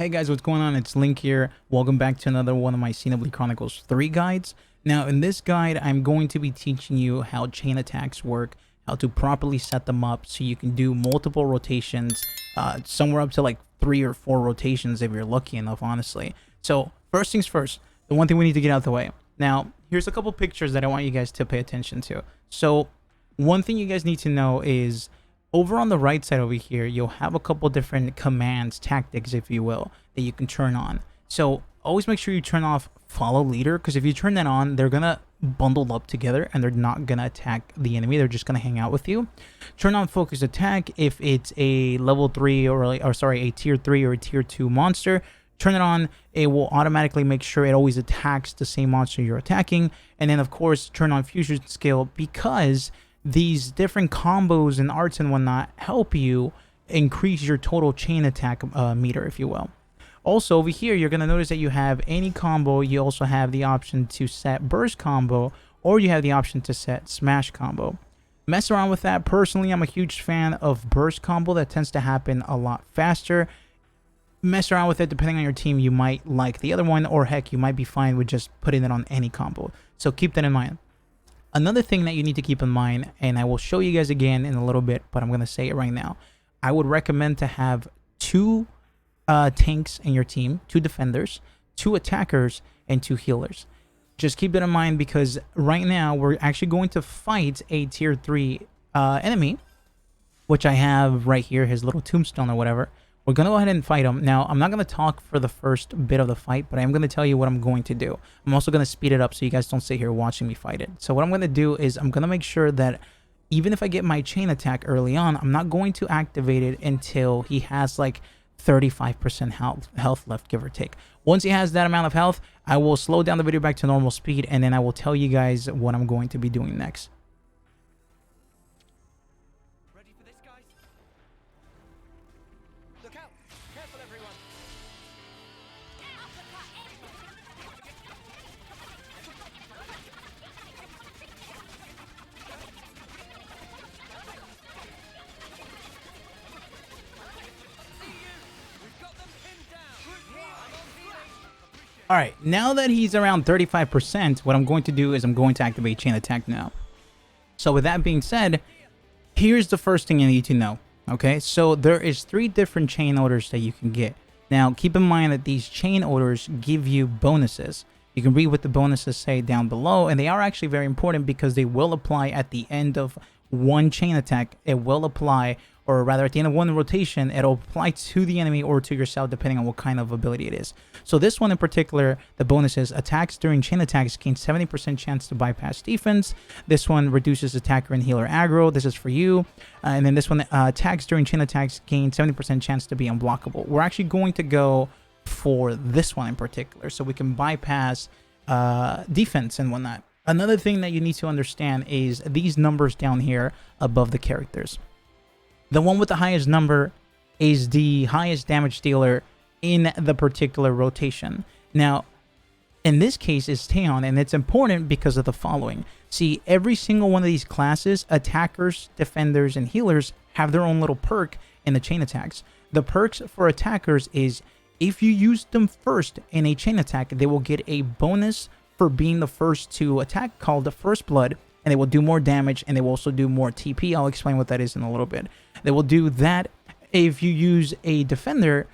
Hey guys, what's going on? It's Link here. Welcome back to another one of my Xenoblade Chronicles 3 guides. Now, in this guide, I'm going to be teaching you how chain attacks work, how to properly set them up so you can do multiple rotations, somewhere up to like 3 or 4 rotations if you're lucky enough, honestly. So, first things first, the one thing we need to get out of the way. Now, here's a couple pictures that I want you guys to pay attention to. So, one thing you guys need to know is over on the right side over here, you'll have a couple different commands, tactics, if you will, that you can turn on. So always make sure you turn off follow leader, because if you turn that on, they're gonna bundle up together and they're not gonna attack the enemy. They're just gonna hang out with you. Turn on focus attack if it's a level 3 or sorry, a tier 3 or a tier 2 monster. Turn it on, it will automatically make sure it always attacks the same monster you're attacking. And then of course, turn on fusion skill, because these different combos and arts and whatnot help you increase your total chain attack meter, if you will. Also over here, you're going to notice that you have any combo. You also have the option to set burst combo, or you have the option to set smash combo. Mess around with that. Personally, I'm a huge fan of burst combo. That tends to happen a lot faster. Mess around with it. Depending on your team, you might like the other one, or heck, you might be fine with just putting it on any combo. So keep that in mind. Another thing that you need to keep in mind, and I will show you guys again in a little bit, but I'm going to say it right now. I would recommend to have 2 tanks in your team, 2 defenders, 2 attackers, and 2 healers. Just keep that in mind, because right now we're actually going to fight a tier 3 enemy, which I have right here, his little tombstone or whatever. We're going to go ahead and fight him. Now, I'm not going to talk for the first bit of the fight, but I am going to tell you what I'm going to do. I'm also going to speed it up so you guys don't sit here watching me fight it. So what I'm going to do is I'm going to make sure that even if I get my chain attack early on, I'm not going to activate it until he has like 35% health left, give or take. Once he has that amount of health, I will slow down the video back to normal speed, and then I will tell you guys what I'm going to be doing next. Alright, now that he's around 35%, what I'm going to do is I'm going to activate chain attack now. So with that being said, here's the first thing you need to know. Okay, so there is 3 different chain orders that you can get. Now, keep in mind that these chain orders give you bonuses. You can read what the bonuses say down below, and they are actually very important because they will apply at the end of one chain attack. It will apply, or rather at the end of one rotation, it'll apply to the enemy or to yourself depending on what kind of ability it is. So this one in particular, the bonus is attacks during chain attacks gain 70% chance to bypass defense. This one reduces attacker and healer aggro. This is for you. And then this one, attacks during chain attacks gain 70% chance to be unblockable. We're actually going to go for this one in particular so we can bypass defense and whatnot. Another thing that you need to understand is these numbers down here above the characters. The one with the highest number is the highest damage dealer in the particular rotation. Now, in this case, it's Teon, and it's important because of the following. See, every single one of these classes, attackers, defenders, and healers, have their own little perk in the chain attacks. The perks for attackers is if you use them first in a chain attack, they will get a bonus for being the first to attack called the First Blood, and they will do more damage, and they will also do more TP. I'll explain what that is in a little bit. They will do that if you use a defender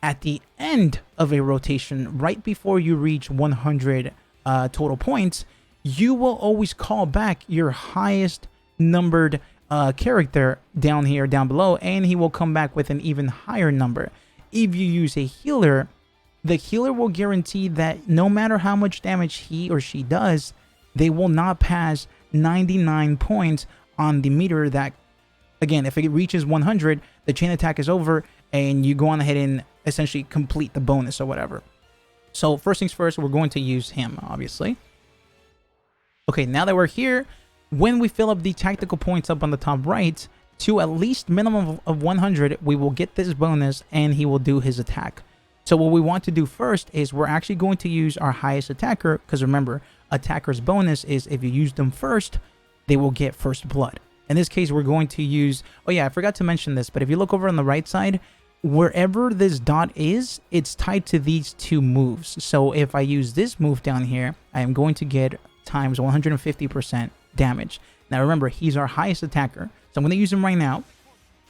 at the end of a rotation, right before you reach 100 total points. You will always call back your highest numbered character down here, down below, and he will come back with an even higher number. If you use a healer, the healer will guarantee that no matter how much damage he or she does, they will not pass 99 points on the meter. That, again, if it reaches 100, the chain attack is over, and you go on ahead and essentially complete the bonus or whatever. So first things first, we're going to use him, obviously. Okay, now that we're here, when we fill up the tactical points up on the top right to at least minimum of 100, we will get this bonus, and he will do his attack. So what we want to do first is we're actually going to use our highest attacker, because remember, attacker's bonus is if you use them first, they will get First Blood. In this case, we're going to use... Oh yeah, I forgot to mention this, but if you look over on the right side, wherever this dot is, it's tied to these two moves. So if I use this move down here, I am going to get times 150% damage. Now remember, he's our highest attacker. So I'm going to use him right now.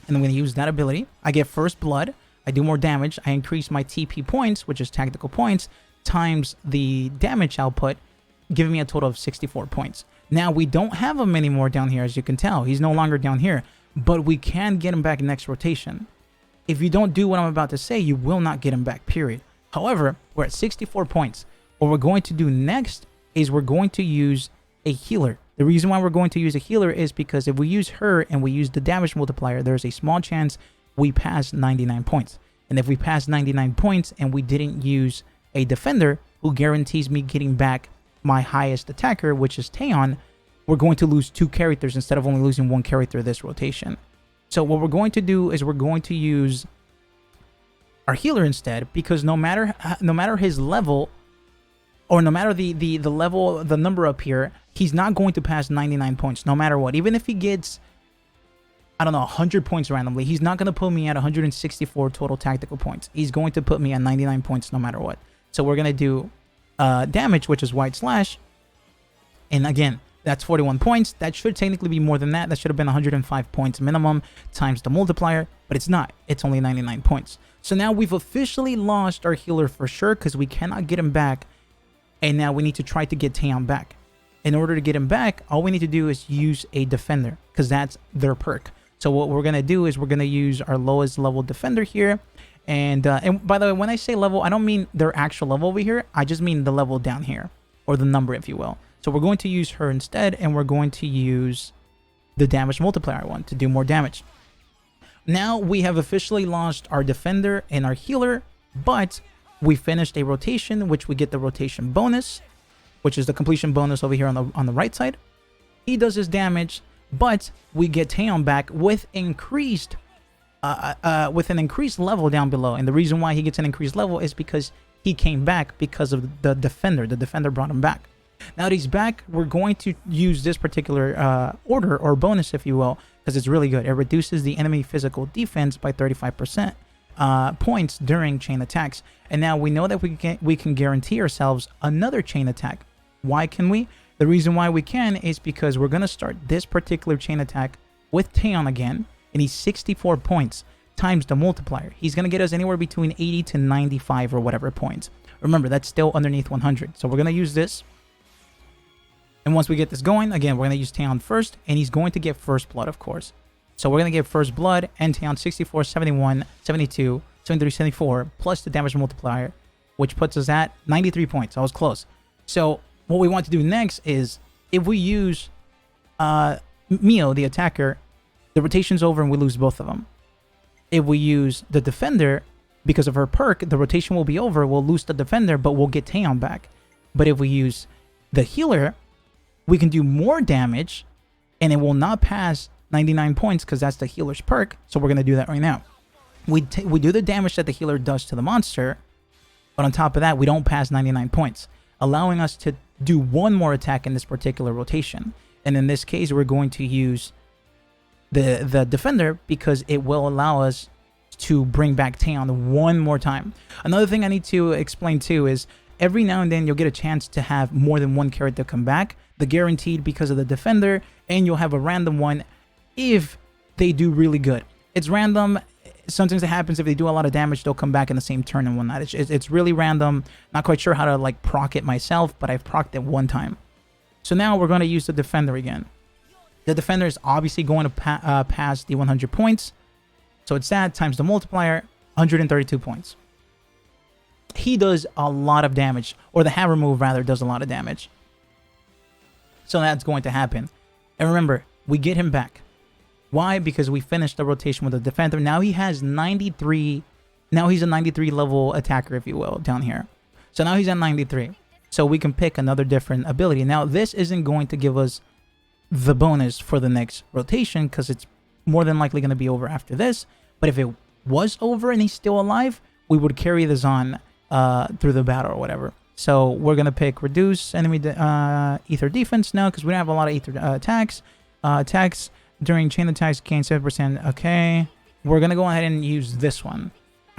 And I'm going to use that ability. I get first blood. I do more damage. I increase my TP points, which is tactical points, times the damage output, giving me a total of 64 points. Now, we don't have him anymore down here, as you can tell. He's no longer down here. But we can get him back next rotation. If you don't do what I'm about to say, you will not get him back, period. However, we're at 64 points. What we're going to do next is we're going to use a healer. The reason why we're going to use a healer is because if we use her and we use the damage multiplier, there's a small chance we pass 99 points. And if we pass 99 points and we didn't use a defender who guarantees me getting back my highest attacker, which is Taeon, we're going to lose 2 characters instead of only losing 1 character this rotation. So what we're going to do is we're going to use our healer instead, because no matter his level, or no matter the level, the number up here, he's not going to pass 99 points no matter what. Even if he gets, I don't know, 100 points randomly, he's not going to put me at 164 total tactical points. He's going to put me at 99 points no matter what. So we're going to do damage, which is white slash. And again, that's 41 points. That should technically be more than that. That should have been 105 points minimum times the multiplier, but it's not. It's only 99 points. So now we've officially lost our healer for sure because we cannot get him back. And now we need to try to get Taeon back. In order to get him back, all we need to do is use a defender because that's their perk. So what we're going to do is we're going to use our lowest level defender here. And by the way, when I say level, I don't mean their actual level over here. I just mean the level down here, or the number, if you will. So we're going to use her instead, and we're going to use the damage multiplier one to do more damage. Now we have officially lost our defender and our healer, but we finished a rotation, which we get the rotation bonus, which is the completion bonus over here on the right side. He does his damage, but we get Taeon back with an increased level down below. And the reason why he gets an increased level is because he came back because of the defender. The defender brought him back. Now that he's back, we're going to use this particular order or bonus, if you will, because it's really good. It reduces the enemy physical defense by 35%. Points during chain attacks. And now we know that we can guarantee ourselves another chain attack. Why can we? The reason why we can is because we're going to start this particular chain attack with Taeon again, and he's 64 points times the multiplier. He's going to get us anywhere between 80 to 95 or whatever points. Remember, that's still underneath 100. So we're going to use this. And once we get this going, again, we're going to use Taeon first, and he's going to get first blood, of course. So we're going to get first blood and Taeon 64, 71, 72, 73, 74, plus the damage multiplier, which puts us at 93 points. I was close. So what we want to do next is, if we use Mio, the attacker, the rotation's over and we lose both of them. If we use the defender, because of her perk, the rotation will be over. We'll lose the defender, but we'll get Taeon back. But if we use the healer, we can do more damage, and it will not pass 99 points because that's the healer's perk. So we're going to do that right now. We do the damage that the healer does to the monster, but on top of that, we don't pass 99 points, allowing us to do one more attack in this particular rotation. And in this case, we're going to use the defender because it will allow us to bring back Taeon one more time. Another thing I need to explain too is every now and then you'll get a chance to have more than one character come back. The guaranteed because of the defender, and you'll have a random one if they do really good. It's random. Sometimes it happens if they do a lot of damage, they'll come back in the same turn and whatnot. It's really random. Not quite sure how to like proc it myself, but I've procced it one time. So now we're going to use the defender again. The defender is obviously going to pass the 100 points. So it's that times the multiplier, 132 points. He does a lot of damage, or the hammer move rather does a lot of damage. So that's going to happen. And remember, we get him back. Why? Because we finished the rotation with the defender. Now he has 93. Now he's a 93 level attacker, if you will, down here. So now he's at 93. So we can pick another different ability. Now this isn't going to give us the bonus for the next rotation because it's more than likely going to be over after this. But if it was over and he's still alive, we would carry this on through the battle or whatever. So we're going to pick reduce enemy ether defense now because we don't have a lot of ether attacks. Attacks during chain attacks gain 7%. Okay. We're going to go ahead and use this one.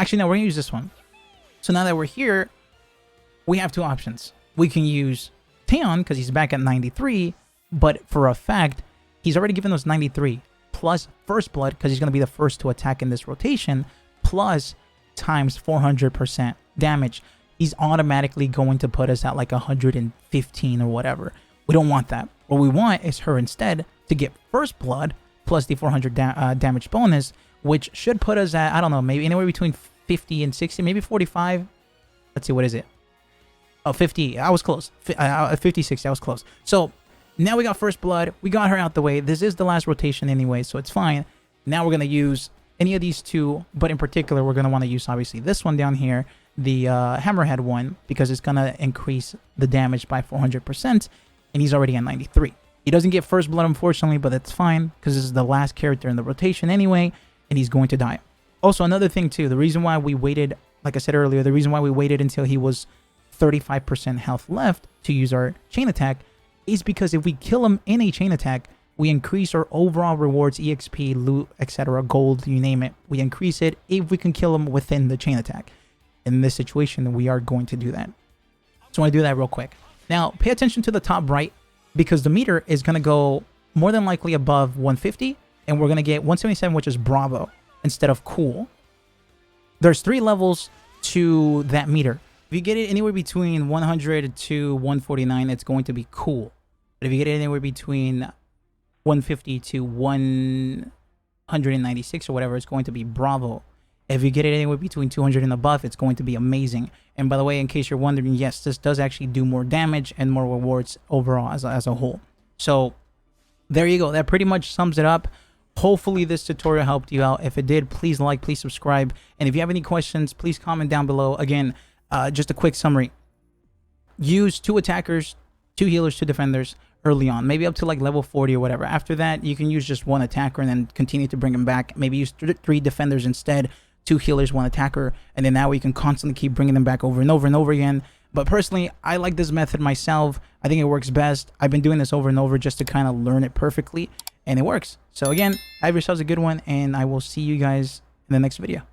Actually, no, we're gonna use this one. So now that we're here, we have two options. We can use Taeon because he's back at 93, but for a fact, he's already given us 93 plus First Blood because he's going to be the first to attack in this rotation, plus times 400% damage. He's automatically going to put us at like 115 or whatever. We don't want that. What we want is her instead to get First Blood plus the 400 damage bonus, which should put us at, I don't know, maybe anywhere between 50 and 60, maybe 45. Let's see, what is it? Oh, 50. I was close. 50, 60. I was close. So now we got First Blood. We got her out the way. This is the last rotation anyway, so it's fine. Now we're going to use any of these two, but in particular, we're going to want to use, obviously, this one down here, the Hammerhead one, because it's going to increase the damage by 400%, and he's already at 93. He doesn't get First Blood, unfortunately, but that's fine, because this is the last character in the rotation anyway, and he's going to die. Also, another thing, too, the reason why we waited, like I said earlier, the reason why we waited until he was 35% health left to use our chain attack is because if we kill him in a chain attack, we increase our overall rewards, EXP, loot, etc., gold, you name it. We increase it if we can kill him within the chain attack. In this situation, we are going to do that. So I want to do that real quick. Now, pay attention to the top right because the meter is going to go more than likely above 150, and we're going to get 177, which is Bravo, instead of Cool. There's 3 levels to that meter. If you get it anywhere between 100 to 149, it's going to be Cool. But if you get it anywhere between 150 to 196 or whatever, it's going to be Bravo. If you get it anywhere between 200 and above, it's going to be Amazing. And by the way, in case you're wondering, yes, this does actually do more damage and more rewards overall as a whole. So there you go. That pretty much sums it up. Hopefully this tutorial helped you out. If it did, please like, please subscribe. And if you have any questions, please comment down below. Again, just a quick summary. Use 2 attackers, 2 healers, 2 defenders early on. Maybe up to like level 40 or whatever. After that, you can use just 1 attacker and then continue to bring him back. Maybe use 3 defenders instead, 2 healers, 1 attacker. And then that way you can constantly keep bringing them back over and over and over again. But personally, I like this method myself. I think it works best. I've been doing this over and over just to kind of learn it perfectly. And it works. So again, have yourselves a good one. And I will see you guys in the next video.